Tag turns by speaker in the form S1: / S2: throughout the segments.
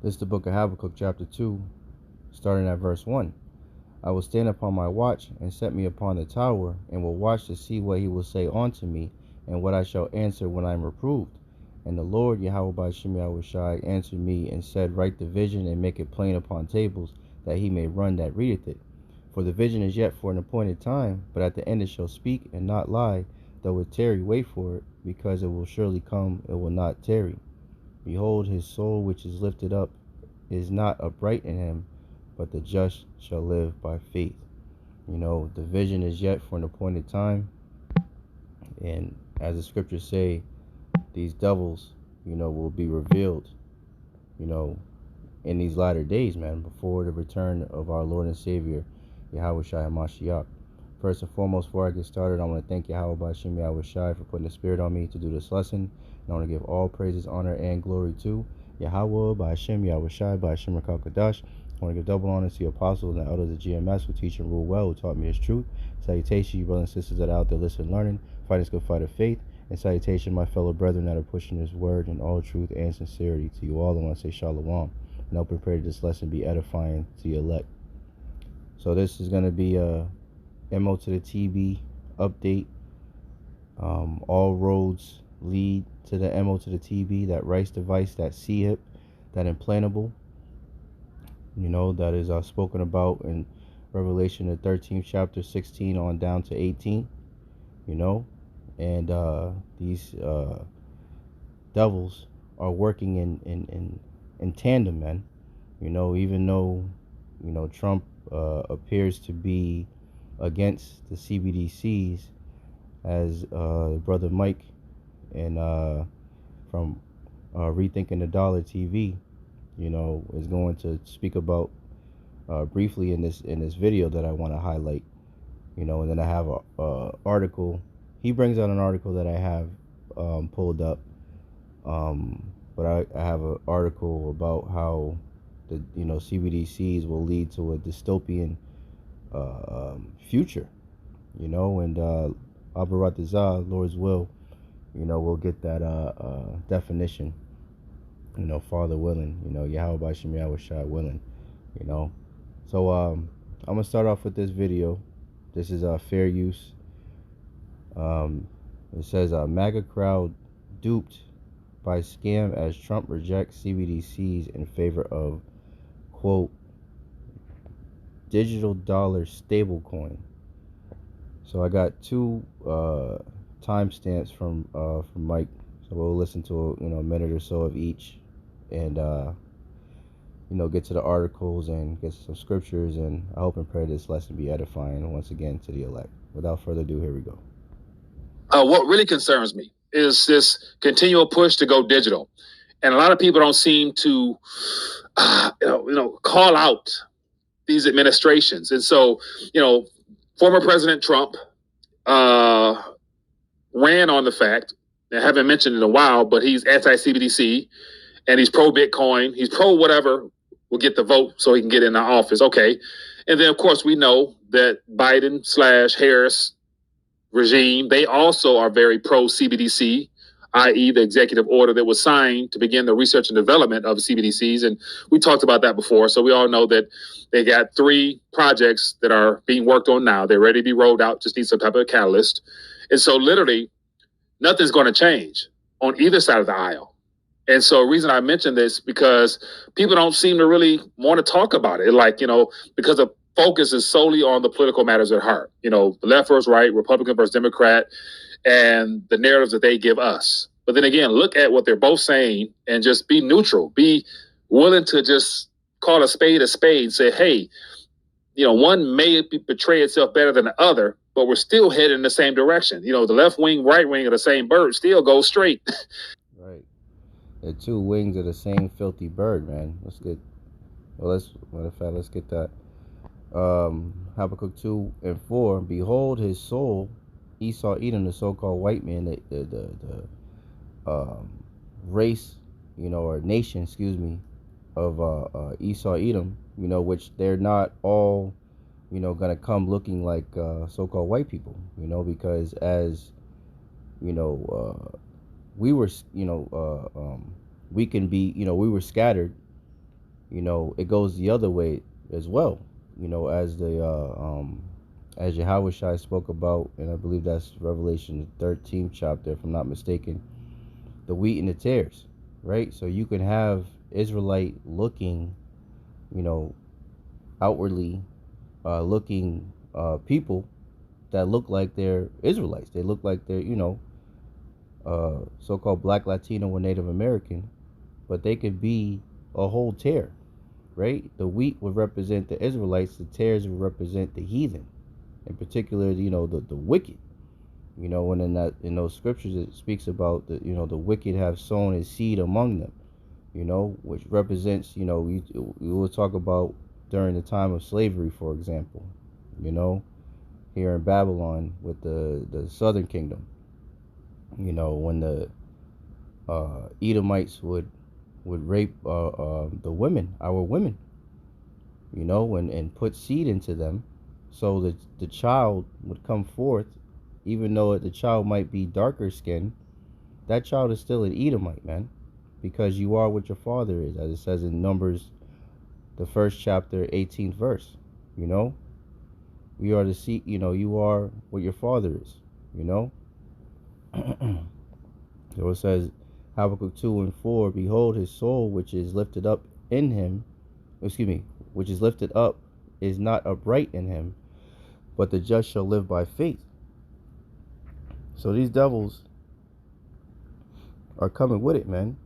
S1: This is the book of Habakkuk, chapter 2, starting at verse 1. I will stand upon my watch, and set me upon the tower, and will watch to see what he will say unto me, and what I shall answer when I am reproved. And the Lord, Yahawah Bahasham Yahawashi, answered me, and said, Write the vision, and make it plain upon tables, that he may run that readeth it. For the vision is yet for an appointed time, but at the end it shall speak, and not lie. Though it tarry, wait for it, because it will surely come, it will not tarry. Behold, his soul which is lifted up is not upright in him, but the just shall live by faith. The vision is yet for an appointed time. And as the scriptures say, these devils, will be revealed, in these latter days, man, before the return of our Lord and Savior, Yahawashi HaMashiach. First and foremost, before I get started, I want to thank Yahawah Bahasham Yahawashi for putting the spirit on me to do this lesson. And I want to give all praises, honor, and glory to Yahawah Bahasham Yahawashi Bahasham Rakal-Kadash. I want to give double honor to the apostles and the elders of GMS who teach and rule well, who taught me his truth. Salutation, you brothers and sisters that are out there listening, learning, fighting this good fight of faith. And salutation, my fellow brethren that are pushing his word in all truth and sincerity. To you all, I want to say shalom. And I'll prepare this lesson be edifying to your elect. So this is going to be a MOTB update. All roads lead to the MOTB, that rice device, that C-hip, that implantable. That is spoken about in Revelation, the 13th chapter, 16 on down to 18. And these devils are working in tandem, man. Even though Trump appears to be against the CBDCs, as brother Mike and from Rethinking the Dollar TV, is going to speak about briefly in this video that I want to highlight. And then I have a article. He brings out an article that I have pulled up, but I have an article about how the CBDCs will lead to a dystopian future, and Abaratazah, Lord's will, we'll get that definition, Father willing, Yahawah Bahasham Yahawashi willing, So I'm gonna start off with this video. This is fair use. It says MAGA crowd duped by scam as Trump rejects CBDCs in favor of, quote, digital dollar stablecoin. So I got two timestamps from Mike. So we'll listen to a minute or so of each, and get to the articles and get some scriptures, and I hope and pray this lesson be edifying once again to the elect. Without further ado, here we go.
S2: What really concerns me is this continual push to go digital, and a lot of people don't seem to, call out these administrations. And so, former President Trump ran on the fact, I haven't mentioned it in a while, but he's anti-CBDC and he's pro-Bitcoin. He's pro-whatever will get the vote so he can get in the office. Okay. And then, of course, we know that Biden/Harris regime, they also are very pro-CBDC, i.e. the executive order that was signed to begin the research and development of CBDCs. And we talked about that before. So we all know that they got 3 projects that are being worked on now. They're ready to be rolled out, just need some type of catalyst. And so literally nothing's going to change on either side of the aisle. And so the reason I mentioned this, because people don't seem to really want to talk about it. Like, because the focus is solely on the political matters at heart. The left versus right, Republican versus Democrat, and the narratives that they give us. But then again, look at what they're both saying and just be neutral. Be willing to just call a spade and say, hey, one may portray itself better than the other, but we're still headed in the same direction. The left wing, right wing of the same bird still goes straight.
S1: Right. They're 2 wings of the same filthy bird, man. Let's get that. Habakkuk 2:4. Behold, his soul, Esau Edom, the so-called white man, the race, or nation, of Esau Edom, which they're not all, gonna come looking like so-called white people, because as we were, we can be, we were scattered, it goes the other way as well. As Yahawashi spoke about, and I believe that's Revelation 13th chapter, if I'm not mistaken, the wheat and the tares, right? So you can have Israelite looking, outwardly looking people that look like they're Israelites. They look like they're, so-called Black, Latino, or Native American, but they could be a whole tare, right? The wheat would represent the Israelites, the tares would represent the heathen, in particular, the wicked. And in those scriptures it speaks about the wicked have sown his seed among them, which represents, we will talk about during the time of slavery, for example, here in Babylon with the southern kingdom, when the Edomites would rape the women, our women, and put seed into them, so that the child would come forth, even though the child might be darker skinned, that child is still an Edomite, man, because you are what your father is, as it says in Numbers, the 1st chapter, 18th verse. We are the seed, you are what your father is, So it says, Habakkuk 2:4, behold, his soul which is lifted up in him, which is lifted up is not upright in him, but the just shall live by faith. So these devils are coming with it, man.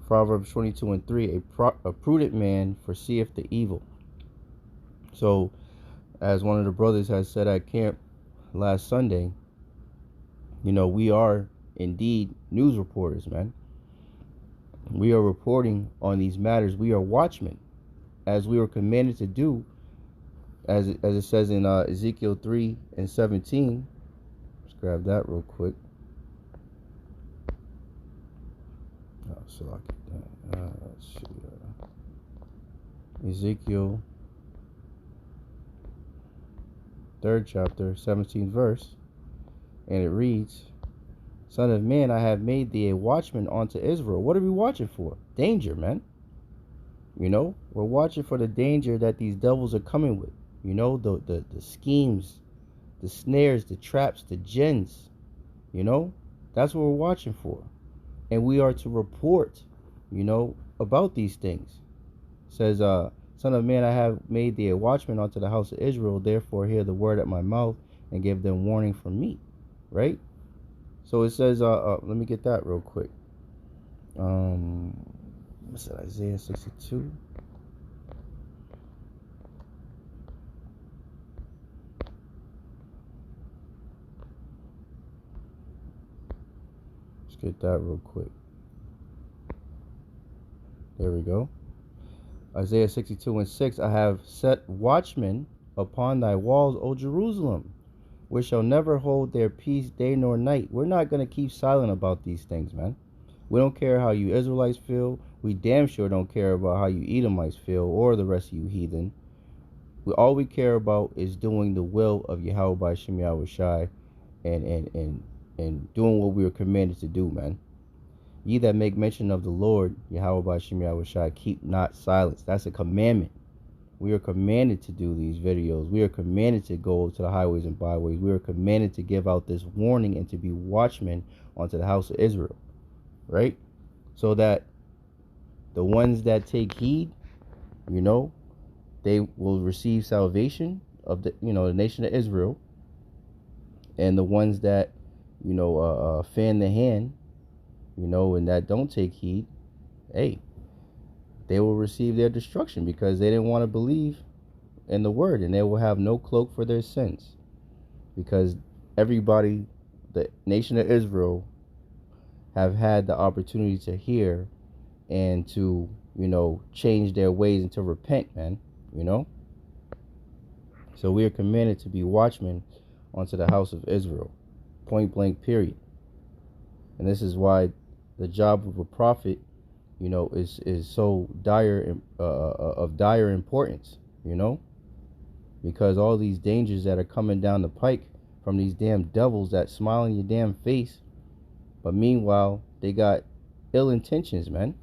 S1: Proverbs 22:3, a prudent man foreseeth the evil. So, as one of the brothers has said at camp last Sunday, we are indeed news reporters, man. We are reporting on these matters. We are watchmen, as we were commanded to do, as it says in Ezekiel 3:17. Let's grab that real quick. Let's see. Ezekiel 3rd chapter, 17th verse, and it reads, Son of man, I have made thee a watchman unto Israel. What are we watching for? Danger, man. We're watching for the danger that these devils are coming with. The schemes, the snares, the traps, the gins. That's what we're watching for. And we are to report, about these things. It says, Son of man, I have made thee a watchman unto the house of Israel. Therefore hear the word at my mouth and give them warning from me. Right? So it says, let me get that real quick. What's that? Isaiah 62. Let's get that real quick. There we go. Isaiah 62:6, I have set watchmen upon thy walls, O Jerusalem, which shall never hold their peace day nor night. We're not going to keep silent about these things, man. We don't care how you Israelites feel. We damn sure don't care about how you Edomites feel, or the rest of you heathen. All we care about is doing the will of Yahawah Bahasham Yahawashi, and doing what we were commanded to do, man. Ye that make mention of the Lord, Yahawah Bahasham Yahawashi, keep not silence. That's a commandment. We are commanded to do these videos. We are commanded to go to the highways and byways. We are commanded to give out this warning and to be watchmen unto the house of Israel. Right? So that the ones that take heed, they will receive salvation of the nation of Israel. And the ones that, fan the hand, and that don't take heed, hey, they will receive their destruction, because they didn't want to believe in the word, and they will have no cloak for their sins, because everybody, the nation of Israel, have had the opportunity to hear and to change their ways and to repent, man. So we are commanded to be watchmen unto the house of Israel, point blank, period. And this is why the job of a prophet, is so dire, of dire importance, because all these dangers that are coming down the pike from these damn devils that smile in your damn face, but meanwhile they got ill intentions, man.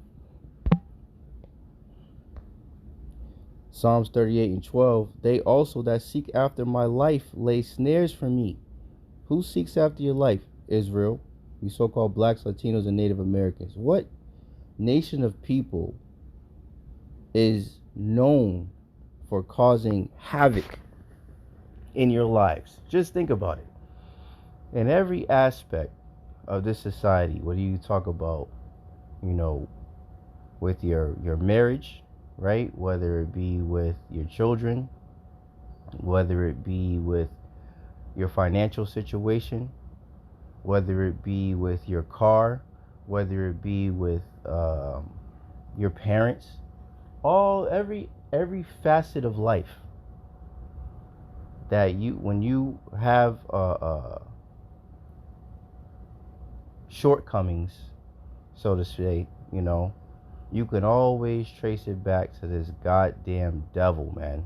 S1: Psalms 38:12, they also that seek after my life lay snares for me. Who seeks after your life? Israel, you so-called blacks, Latinos, and Native Americans. What nation of people is known for causing havoc in your lives? Just think about it. In every aspect of this society, whether you talk about, with your marriage, right? Whether it be with your children, whether it be with your financial situation, whether it be with your car, whether it be with your parents, every facet of life that when you have shortcomings, so to say, you can always trace it back to this goddamn devil, man.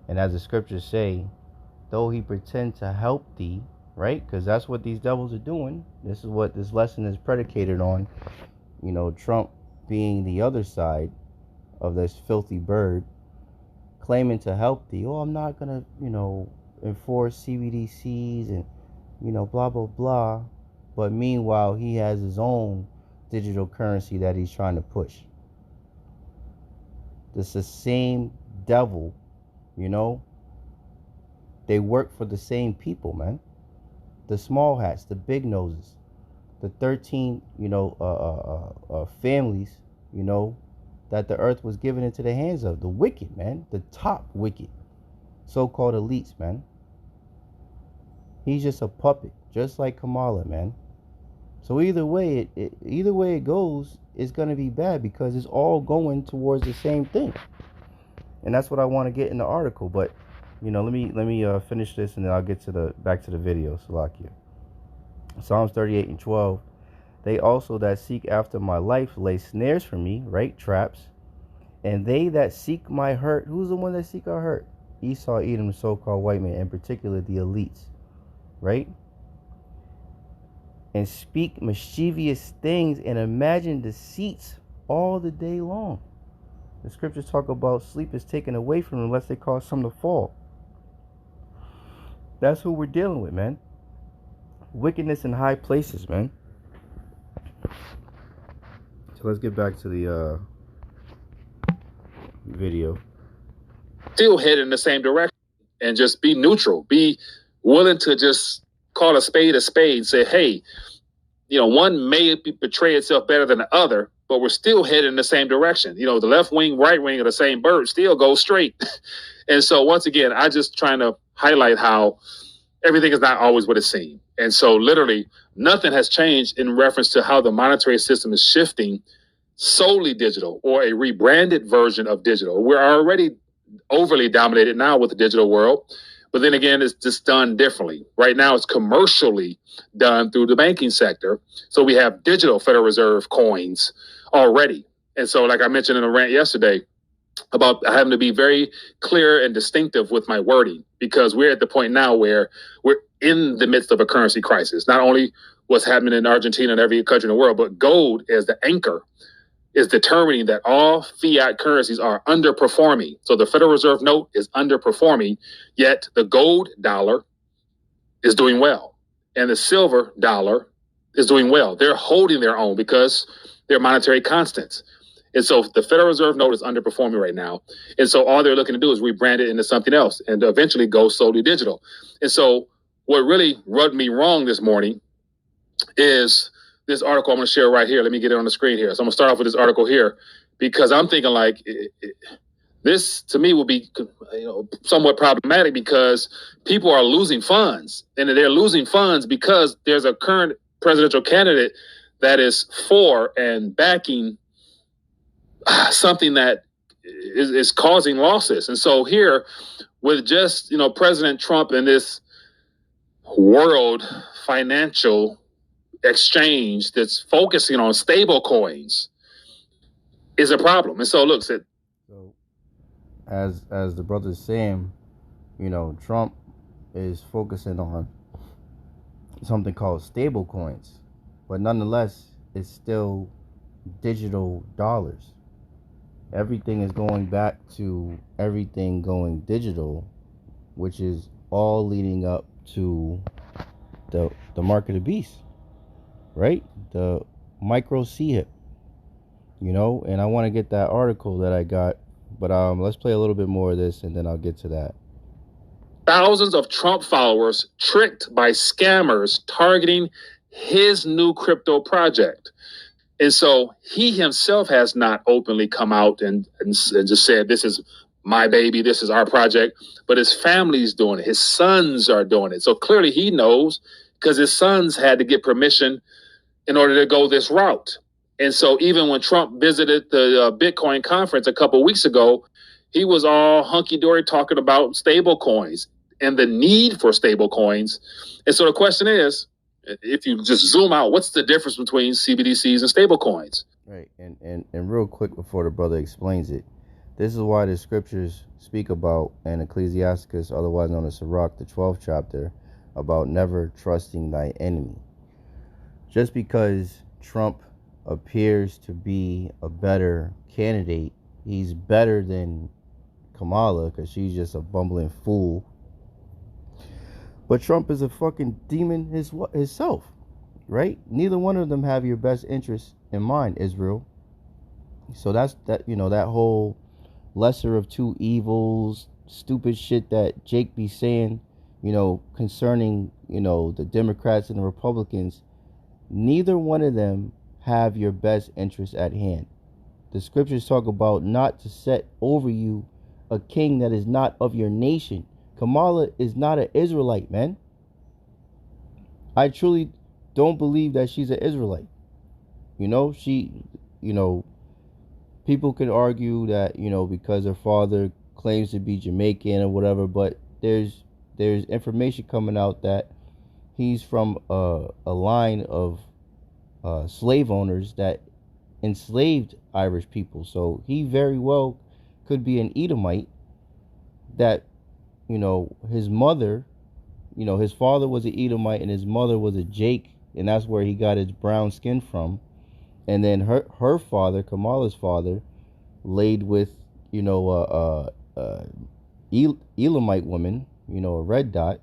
S1: And as the scriptures say, though he pretend to help thee, right? Because that's what these devils are doing. This is what this lesson is predicated on. Trump being the other side of this filthy bird, claiming to help thee. Oh, I'm not gonna, enforce CBDCs and, blah blah blah. But meanwhile, he has his own digital currency that he's trying to push. It's the same devil, They work for the same people, man. The small hats, the big noses, the 13, families, that the earth was given into the hands of. The wicked, man. The top wicked. So-called elites, man. He's just a puppet, just like Kamala, man. So either way it goes, it's gonna be bad because it's all going towards the same thing. And that's what I want to get in the article. But let me finish this and then I'll get back to the video. Salakia. Psalms 38:12. They also that seek after my life lay snares for me, right? Traps. And they that seek my hurt. Who's the one that seek our hurt? Esau, Edom, the so-called white man, in particular the elites, right? And speak mischievous things and imagine deceits all the day long. The scriptures talk about sleep is taken away from them unless they cause some to fall. That's who we're dealing with, man. Wickedness in high places, man. So let's get back to the video.
S2: Still head in the same direction and just be neutral. Be willing to just call a spade and say, hey, one may portray itself better than the other, but we're still headed in the same direction. The left wing, right wing of the same bird still goes straight. And so once again, I just trying to highlight how everything is not always what it seems. And so literally nothing has changed in reference to how the monetary system is shifting solely digital or a rebranded version of digital. We're already overly dominated now with the digital world. But then again, it's just done differently. Right now, it's commercially done through the banking sector. So we have digital Federal Reserve coins already. And so, like I mentioned in a rant yesterday, about having to be very clear and distinctive with my wording, because we're at the point now where we're in the midst of a currency crisis. Not only what's happening in Argentina and every country in the world, but gold as the anchor is determining that all fiat currencies are underperforming. So the Federal Reserve note is underperforming, yet the gold dollar is doing well. And the silver dollar is doing well. They're holding their own because they're monetary constants. And so the Federal Reserve note is underperforming right now. And so all they're looking to do is rebrand it into something else and eventually go solely digital. And so what really rubbed me wrong this morning is this article I'm going to share right here. Let me get it on the screen here. So I'm going to start off with this article here because I'm thinking like this to me will be somewhat problematic because people are losing funds, and they're losing funds because there's a current presidential candidate that is for and backing something that is causing losses. And so here with just, President Trump and this world financial exchange that's focusing on stable coins is a problem. And so look,
S1: so as the brother's saying, Trump is focusing on something called stable coins, but nonetheless it's still digital dollars. everything is going back to everything going digital, which is all leading up to the mark of the beast, right? The micro C hip, and I want to get that article that I got, but let's play a little bit more of this and then I'll get to that.
S2: Thousands of Trump followers tricked by scammers targeting his new crypto project. And so he himself has not openly come out and just said, this is my baby, this is our project, but his family's doing it. His sons are doing it. So clearly he knows, because his sons had to get permission in order to go this route. And so even when Trump visited the Bitcoin conference a couple of weeks ago, he was all hunky-dory talking about stable coins and the need for stable coins. And so the question is, if you just zoom out, what's the difference between CBDCs and stable coins?
S1: Right. And real quick before the brother explains it, this is why the scriptures speak about, in Ecclesiasticus, otherwise known as Sirach, the 12th chapter, about never trusting thy enemy. Just because Trump appears to be a better candidate, he's better than Kamala because she's just a bumbling fool. But Trump is a fucking demon himself, right? Neither one of them have your best interests in mind, Israel. So that's that whole lesser of two evils, stupid shit that Jake be saying, concerning, the Democrats and the Republicans. Neither one of them have your best interests at hand. The scriptures talk about not to set over you a king that is not of your nation. Kamala is not an Israelite, man. I truly don't believe that she's an Israelite. People can argue that, because her father claims to be Jamaican or whatever, but there's information coming out that he's from a line of slave owners that enslaved Irish people. So he very well could be an Edomite that, his mother, his father was an Edomite and his mother was a Jake, and that's where he got his brown skin from. And then her father, Kamala's father, laid with, Elamite woman, a red dot,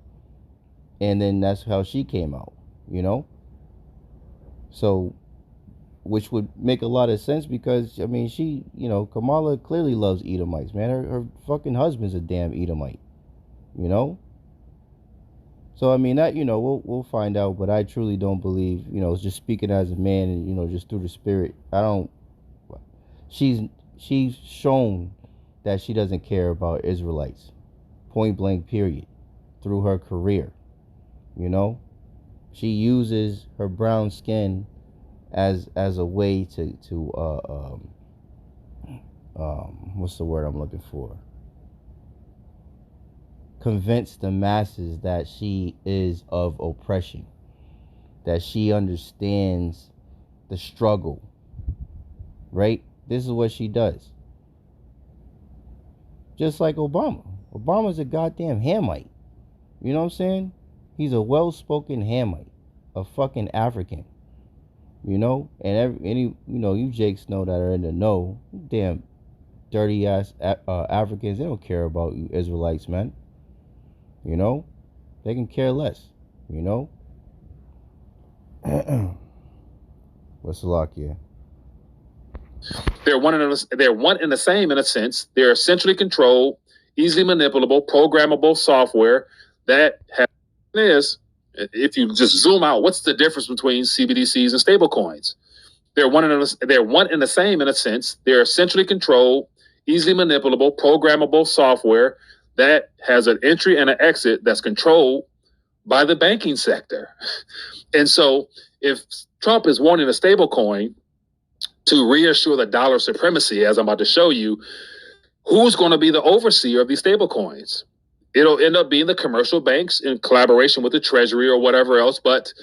S1: and then that's how she came out, So, which would make a lot of sense because, she, Kamala clearly loves Edomites, man. Her fucking husband's a damn Edomite, So, that, we'll find out, but I truly don't believe, just speaking as a man and, just through the spirit, she's shown that she doesn't care about Israelites, point blank period, through her career, She uses her brown skin as a way to what's the word I'm looking for? Convince the masses that she is of oppression, that she understands the struggle, right? This is what she does. Just like Obama. Obama's a goddamn Hamite. You know what I'm saying? He's a well-spoken Hamite, a fucking African. And any you Jakes know that are in the know, damn dirty ass Africans, they don't care about you Israelites, man. They can care less. What's the lock here?
S2: They're one and the same in a sense. They're centrally controlled, easily manipulable, programmable software that is. If you just zoom out, what's the difference between CBDCs and stablecoins? They're one and the same in a sense. They're centrally controlled, easily manipulable, programmable software that has an entry and an exit that's controlled by the banking sector. And so if Trump is wanting a stablecoin to reassure the dollar supremacy, as I'm about to show you, who's going to be the overseer of these stablecoins? It'll end up being the commercial banks in collaboration with the Treasury or whatever else, but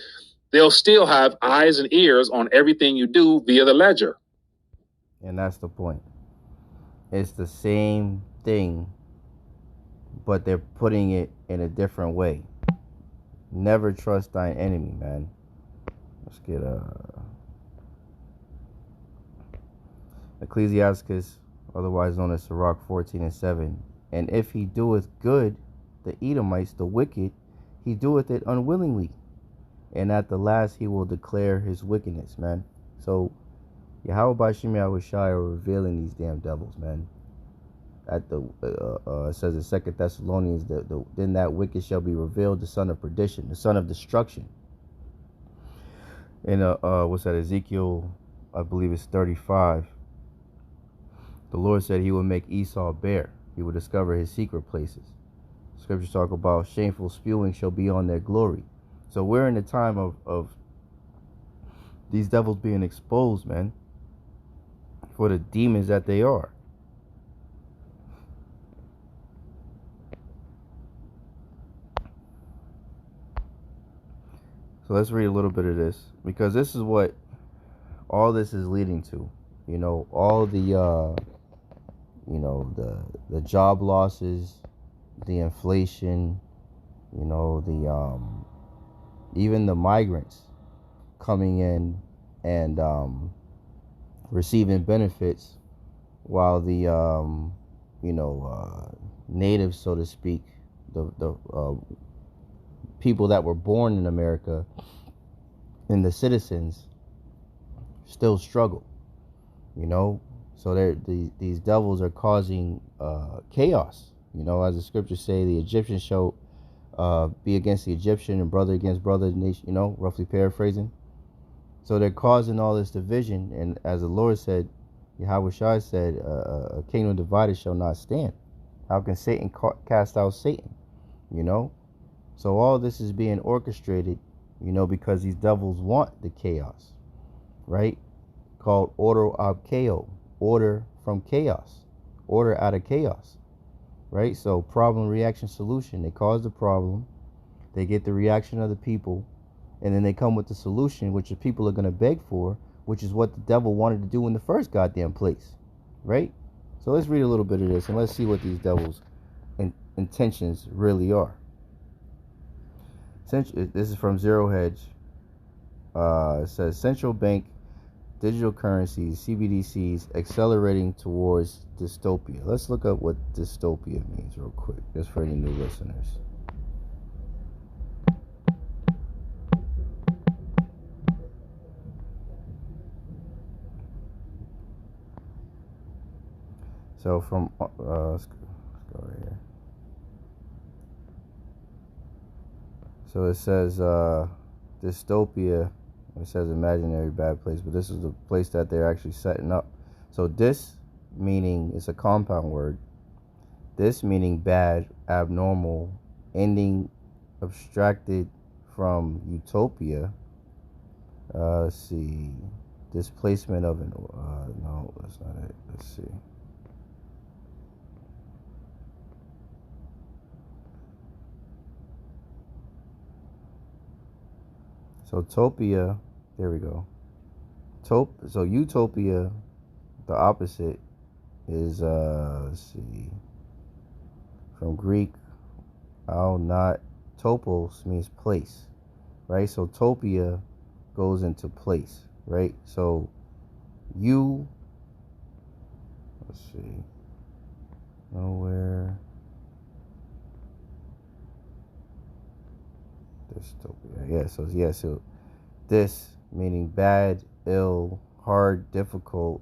S2: they'll still have eyes and ears on everything you do via the ledger.
S1: And that's the point. It's the same thing, but they're putting it in a different way. Never trust thine enemy, man. Let's get Ecclesiasticus otherwise known as Sirach 14:7. And if he doeth good, the Edomites, the wicked, he doeth it unwillingly. And at the last he will declare his wickedness, man. So Yahawah Bahasham Yahawashi are revealing these damn devils, man. At the it says in 2 Thessalonians that then that wicked shall be revealed, the son of perdition, the son of destruction. In what's that, Ezekiel, I believe it's 35. The Lord said he would make Esau bare. He would discover his secret places. Scriptures talk about shameful spewing shall be on their glory. So we're in the time of these devils being exposed, man, for the demons that they are. So let's read a little bit of this, because this is what all this is leading to. You know, all the the job losses, the inflation, you know, the even the migrants coming in and receiving benefits, while the natives, so to speak, the people that were born in America and the citizens still struggle, you know. So these devils are causing chaos, you know, as the scriptures say, the Egyptians shall be against the Egyptian and brother against brother, nation, you know, roughly paraphrasing. So they're causing all this division, and as the Lord said, Yahawashi said, a kingdom divided shall not stand. How can Satan cast out Satan, you know? So all this is being orchestrated, you know, because these devils want the chaos, right? Called order ab chaos, order from chaos, order out of chaos, right? So problem, reaction, solution. They cause the problem, they get the reaction of the people, and then they come with the solution, which the people are going to beg for, which is what the devil wanted to do in the first goddamn place, right? So let's read a little bit of this, and let's see what these devils' intentions really are. This is from Zero Hedge. It says central bank digital currencies, CBDCs, accelerating towards dystopia. Let's look up what dystopia means real quick, just for any new listeners. So from let's go right here. So it says dystopia. It says imaginary bad place, but this is the place that they're actually setting up. So this meaning, it's a compound word. This meaning bad, abnormal, ending, abstracted from utopia. Let's see. Displacement of an no, that's not it. Let's see. So topia, there we go. So utopia, the opposite is let's see. From Greek, not topos means place, right? So topia goes into place, right? So let's see. Nowhere. Dystopia. So this meaning bad, ill, hard, difficult,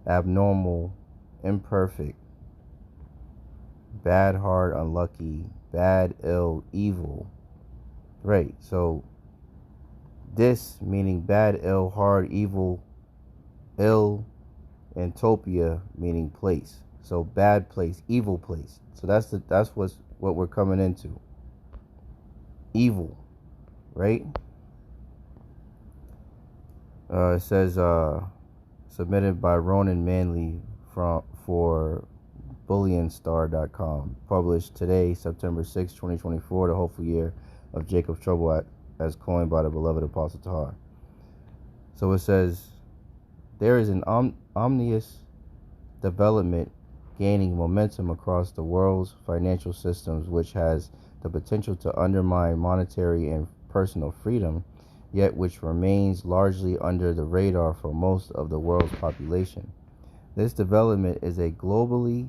S1: abnormal, imperfect, bad, hard, unlucky, bad, ill, evil, right? So this meaning bad, ill, hard, evil, ill, and topia meaning place. So bad place, evil place. So that's what we're coming into. Evil, right? It says submitted by Ronan Manley for bullionstar.com, published today, September 6, 2024, the hopeful year of Jacob's trouble as coined by the beloved Apostle Tahar. So it says there is an omnious development gaining momentum across the world's financial systems, which has the potential to undermine monetary and personal freedom, yet which remains largely under the radar for most of the world's population. This development is a globally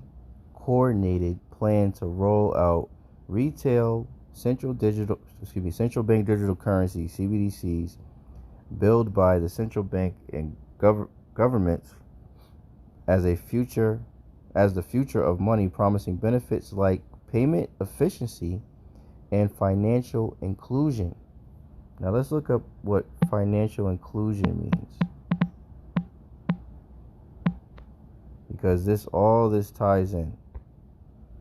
S1: coordinated plan to roll out retail central bank digital currency (CBDCs) built by the central bank and governments as the future of money, promising benefits like payment efficiency and financial inclusion. Now let's look up what financial inclusion means, because all this ties in.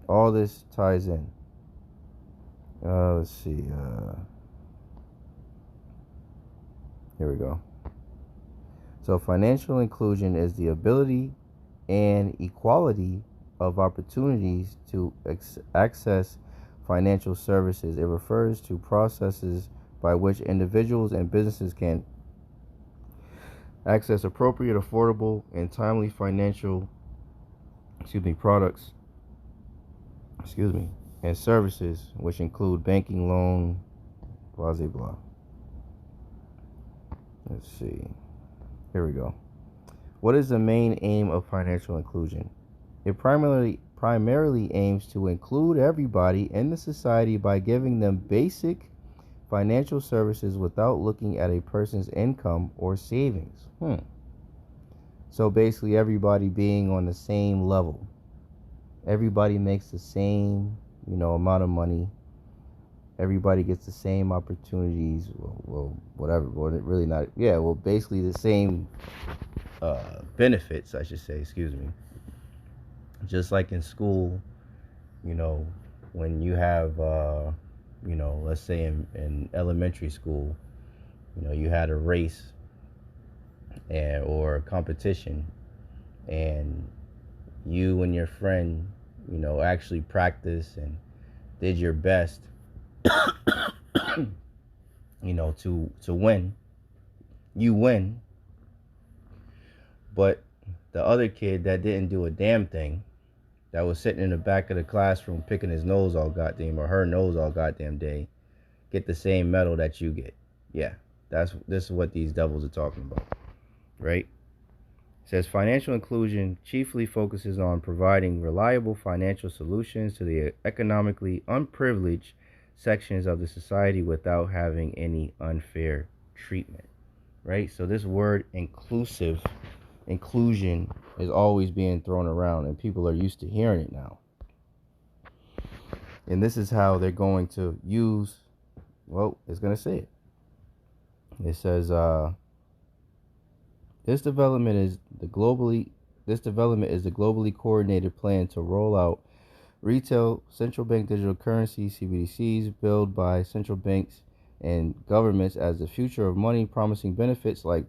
S1: Let's see. Here we go. So financial inclusion is the ability and equality of opportunities to access financial services. It refers to processes by which individuals and businesses can access appropriate, affordable, and timely financial products and services, which include banking, loan, blah blah blah. Let's see. Here we go. What is the main aim of financial inclusion? It primarily aims to include everybody in the society by giving them basic financial services without looking at a person's income or savings. So basically everybody being on the same level. Everybody makes the same, amount of money. Everybody gets the same opportunities. Well, whatever. Well, really not. Yeah, well, basically the same benefits, I should say. Excuse me. Just like in school, when you have, let's say in elementary school, you had a race or a competition, and you and your friend, actually practiced and did your best, to win. You win, but the other kid that didn't do a damn thing, that was sitting in the back of the classroom picking his nose all goddamn or her nose all goddamn day, get the same medal that you get. Yeah, this is what these devils are talking about, right? It says financial inclusion chiefly focuses on providing reliable financial solutions to the economically unprivileged sections of the society without having any unfair treatment, right? So this word inclusion is always being thrown around, and people are used to hearing it now. And this is how they're going to use, it's going to say it. It says, This development is the globally coordinated plan to roll out retail central bank digital currency (CBDCs) built by central banks and governments as the future of money, promising benefits like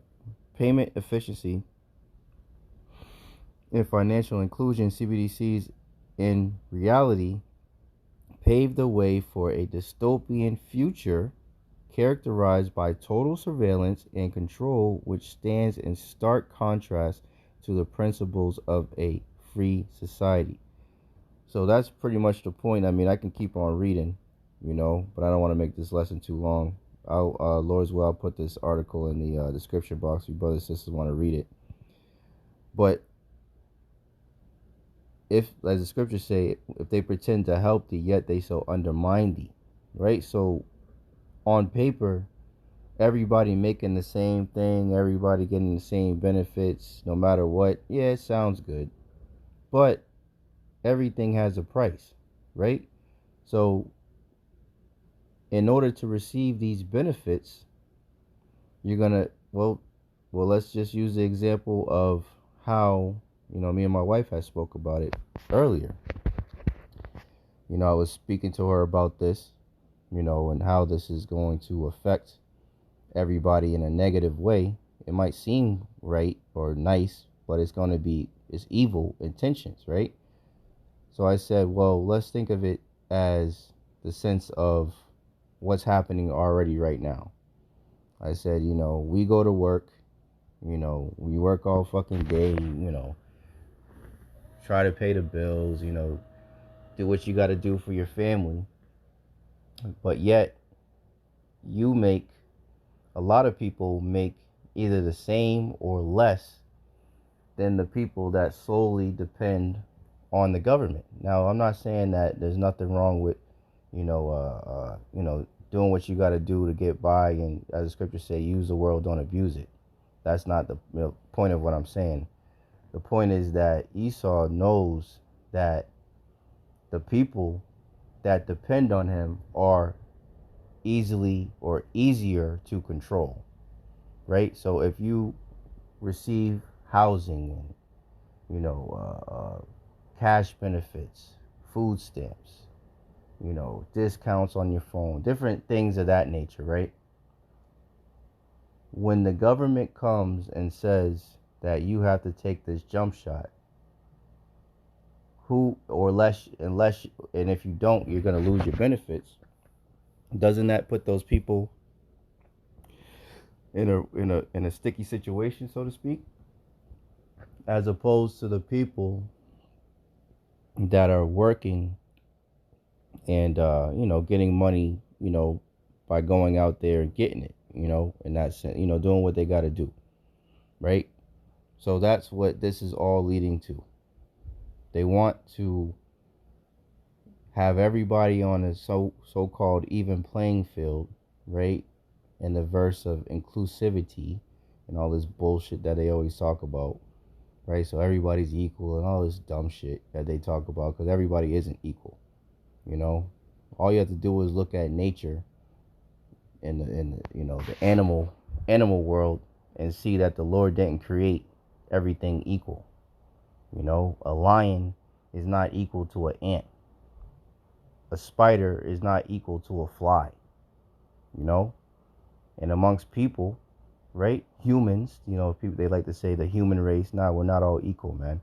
S1: payment efficiency and financial inclusion. CBDCs in reality pave the way for a dystopian future characterized by total surveillance and control, which stands in stark contrast to the principles of a free society. So that's pretty much the point. I mean, I can keep on reading, but I don't want to make this lesson too long. Lord's will, I'll put this article in the description box if you brothers and sisters want to read it. But if, as the scriptures say, if they pretend to help thee, yet they so undermine thee, right? So on paper, everybody making the same thing, everybody getting the same benefits, no matter what. Yeah, it sounds good, but everything has a price, right? So in order to receive these benefits, you're gonna, let's just use the example of how, me and my wife had spoke about it earlier. I was speaking to her about this, and how this is going to affect everybody in a negative way. It might seem right or nice, but it's evil intentions, right? So I said, let's think of it as the sense of what's happening already right now. I said, we go to work, we work all fucking day, try to pay the bills, do what you got to do for your family. But yet, a lot of people make either the same or less than the people that solely depend on the government. Now, I'm not saying that there's nothing wrong with, doing what you got to do to get by, and as the scriptures say, use the world, don't abuse it. That's not the point of what I'm saying. The point is that Esau knows that the people that depend on him are easily or easier to control, right? So if you receive housing and cash benefits, food stamps, discounts on your phone, different things of that nature, right? When the government comes and says that you have to take this jump shot, and if you don't, you're going to lose your benefits. Doesn't that put those people in a sticky situation, so to speak, as opposed to the people that are working and getting money, by going out there and getting it, in that sense, doing what they got to do, right? So that's what this is all leading to. They want to have everybody on a so-called even playing field, right? In the verse of inclusivity and all this bullshit that they always talk about, right? So everybody's equal and all this dumb shit that they talk about, because everybody isn't equal. All you have to do is look at nature in the animal world and see that the Lord didn't create everything equal. A lion is not equal to an ant. A spider is not equal to a fly. And amongst people, right? Humans, people, they like to say the human race. Nah, we're not all equal, man.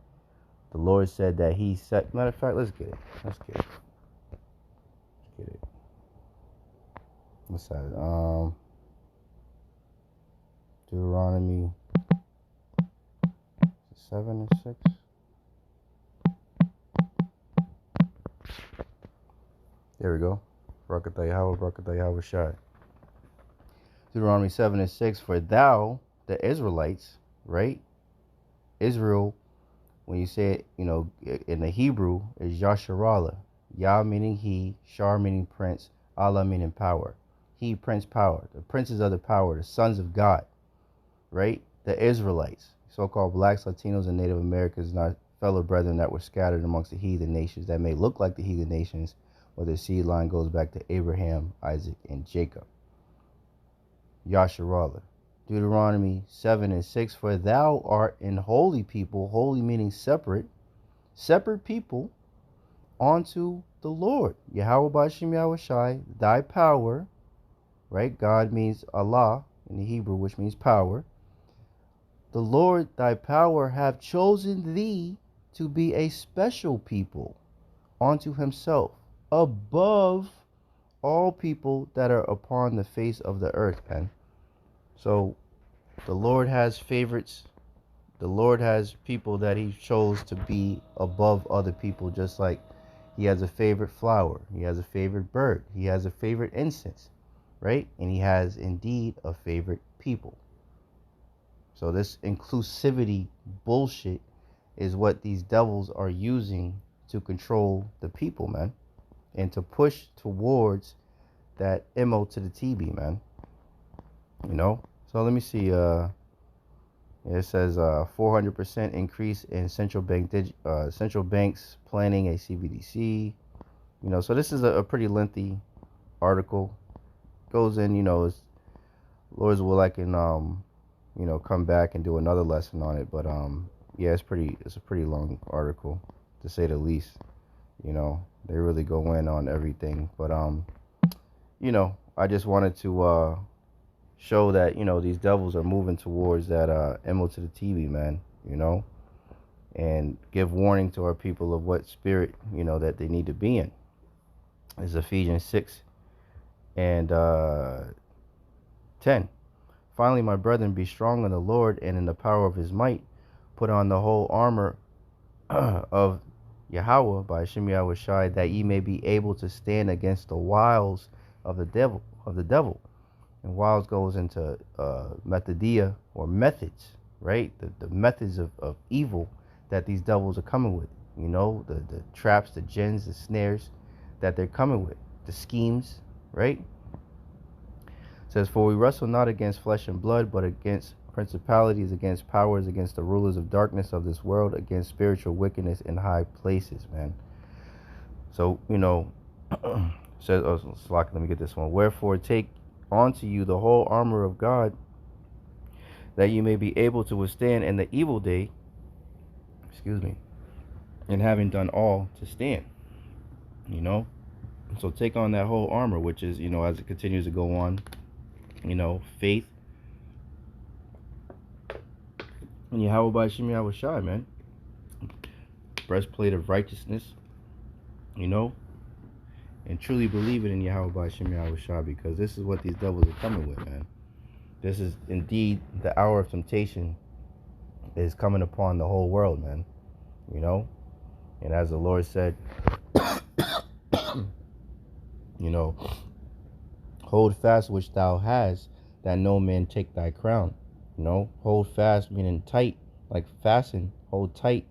S1: The Lord said that he set, matter of fact, let's get it. What's that? Deuteronomy 7 and 6. There we go. Barakatah Yahawah, Barakatah Yahawashi. Deuteronomy 7 and 6. For thou, the Israelites, right? Israel, when you say it, in the Hebrew, is Yasharallah. Yah meaning he, Shar meaning prince, Allah meaning power. He, prince, power. The princes of the power, the sons of God, right? The Israelites, so-called blacks, Latinos, and Native Americans, and our fellow brethren that were scattered amongst the heathen nations that may look like the heathen nations, but their seed line goes back to Abraham, Isaac, and Jacob. Yasharallah. Deuteronomy 7 and 6. For thou art an holy people, holy meaning separate people, unto the Lord. Yahawah Bahasham Yahawashi, thy power, right? God means Allah in the Hebrew, which means power. The Lord, thy power, have chosen thee to be a special people unto himself, above all people that are upon the face of the earth, man. So the Lord has favorites. The Lord has people that he chose to be above other people, just like he has a favorite flower, he has a favorite bird, he has a favorite incense, right? And he has indeed a favorite people. So this inclusivity bullshit is what these devils are using to control the people, man, and to push towards that MOTB, man. So let me see. It says 400% increase in central banks planning a CBDC. So this is a pretty lengthy article. Goes in, Lord's will, I can come back and do another lesson on it. But yeah, it's a pretty long article, to say the least. They really go in on everything. But I just wanted to show that these devils are moving towards that MOTB, man. And give warning to our people of what spirit that they need to be in. It's Ephesians 6 and 10. Finally, my brethren, be strong in the Lord and in the power of his might. Put on the whole armor of Yahawah by Bahasham Yahawashi, that ye may be able to stand against the wiles of the devil. And wiles goes into methodia, or methods, right? The methods of evil that these devils are coming with, the traps, the gins, the snares that they're coming with, the schemes, right? It says, for we wrestle not against flesh and blood, but against principalities, against powers, against the rulers of darkness of this world, against spiritual wickedness in high places, man. So, says, let me get this one. Wherefore take unto you the whole armor of God, that you may be able to withstand in the evil day, and having done all to stand. So take on that whole armor, which is, as it continues to go on, faith, and Yahawashi, man. Breastplate of righteousness, and truly believe it in Yahawashi, because this is what these devils are coming with, man. This is indeed the hour of temptation is coming upon the whole world, man. And as the Lord said, hold fast which thou hast, that no man take thy crown. Hold fast meaning tight, like fasten, hold tight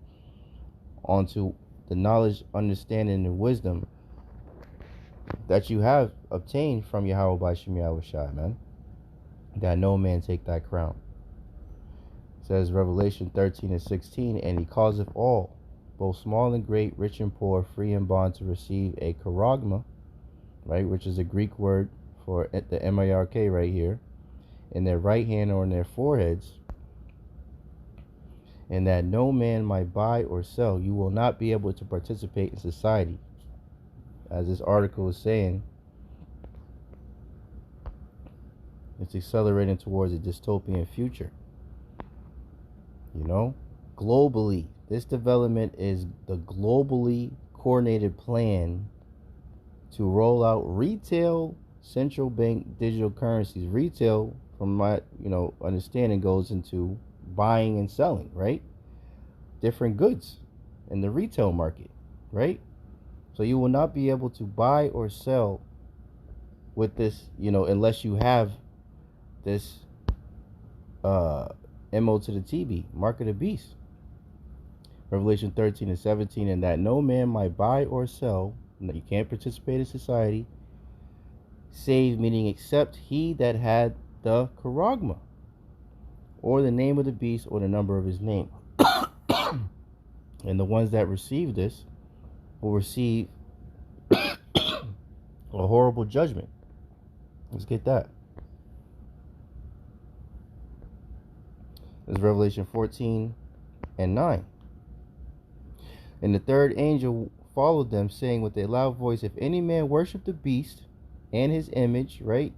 S1: onto the knowledge, understanding, and wisdom that you have obtained from Yahawashi, man, that no man take thy crown. It says Revelation 13:16, and he causeth all, both small and great, rich and poor, free and bond, to receive a charagma, right, which is a Greek word for the M-A-R-K right here, in their right hand or in their foreheads, and that no man might buy or sell. You will not be able to participate in society. As this article is saying, it's accelerating towards a dystopian future. Globally, this development is the globally coordinated plan to roll out retail central bank digital currencies. Retail, from my understanding, goes into buying and selling, right? Different goods in the retail market, right? So you will not be able to buy or sell with this, unless you have this MOTB, mark of the beast. Revelation 13:17, and that no man might buy or sell, you can't participate in society, save, meaning except he that had the charagma, or the name of the beast, or the number of his name. And the ones that receive this will receive a horrible judgment. Let's get that. This is Revelation 14:9. And the third angel followed them, saying with a loud voice, if any man worship the beast and his image, right?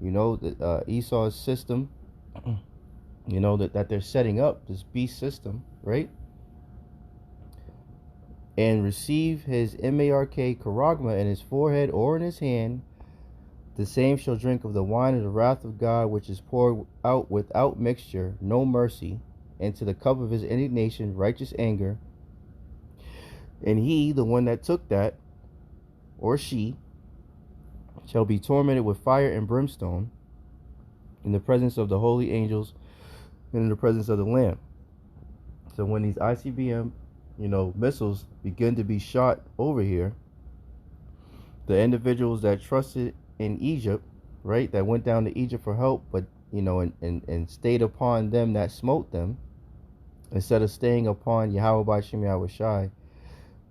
S1: Esau's system, that they're setting up, this beast system, right? And receive his M-A-R-K charagma in his forehead or in his hand, the same shall drink of the wine of the wrath of God, which is poured out without mixture, no mercy, into the cup of his indignation, righteous anger. And he, the one that took that, or she, shall be tormented with fire and brimstone in the presence of the holy angels and in the presence of the Lamb. So when these ICBM, missiles begin to be shot over here, the individuals that trusted in Egypt, right, that went down to Egypt for help, but, and stayed upon them that smote them, instead of staying upon Yahawashi,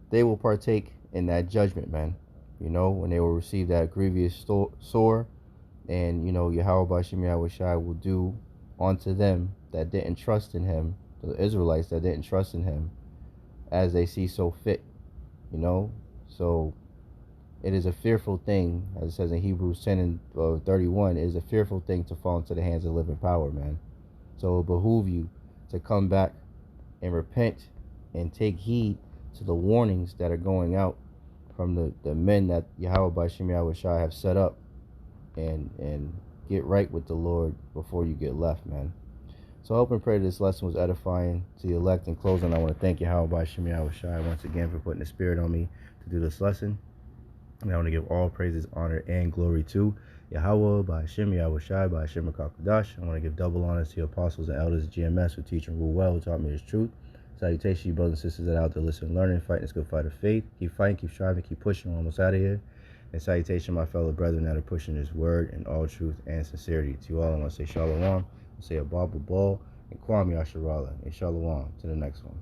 S1: they will partake in that judgment, man. When they will receive that grievous sore, and, Yahawashi will do unto them that didn't trust in him, the Israelites that didn't trust in him, as they see so fit, So it is a fearful thing, as it says in Hebrews 10:31, it is a fearful thing to fall into the hands of living power, man. So it behoove you to come back and repent and take heed to the warnings that are going out from the men that Yahawashi have set up, and get right with the Lord before you get left, man. So I hope and pray this lesson was edifying to the elect. In closing, I want to thank Yahawashi once again for putting the spirit on me to do this lesson. And I want to give all praises, honor, and glory to Yahawah, Bahasham, Yahawashi, Bahasham, Kakadash. I want to give double honors to your apostles and elders of GMS who teach and rule well, who taught me this truth. Salutations to you brothers and sisters that are out there listening, learning, fighting this good fight of faith. Keep fighting, keep striving, keep pushing. We're almost out of here. And salutation to my fellow brethren that are pushing this word in all truth and sincerity. To you all, I want to say shalom. I say a Bible ball and Kwame Asharala. And shalom. To the next one.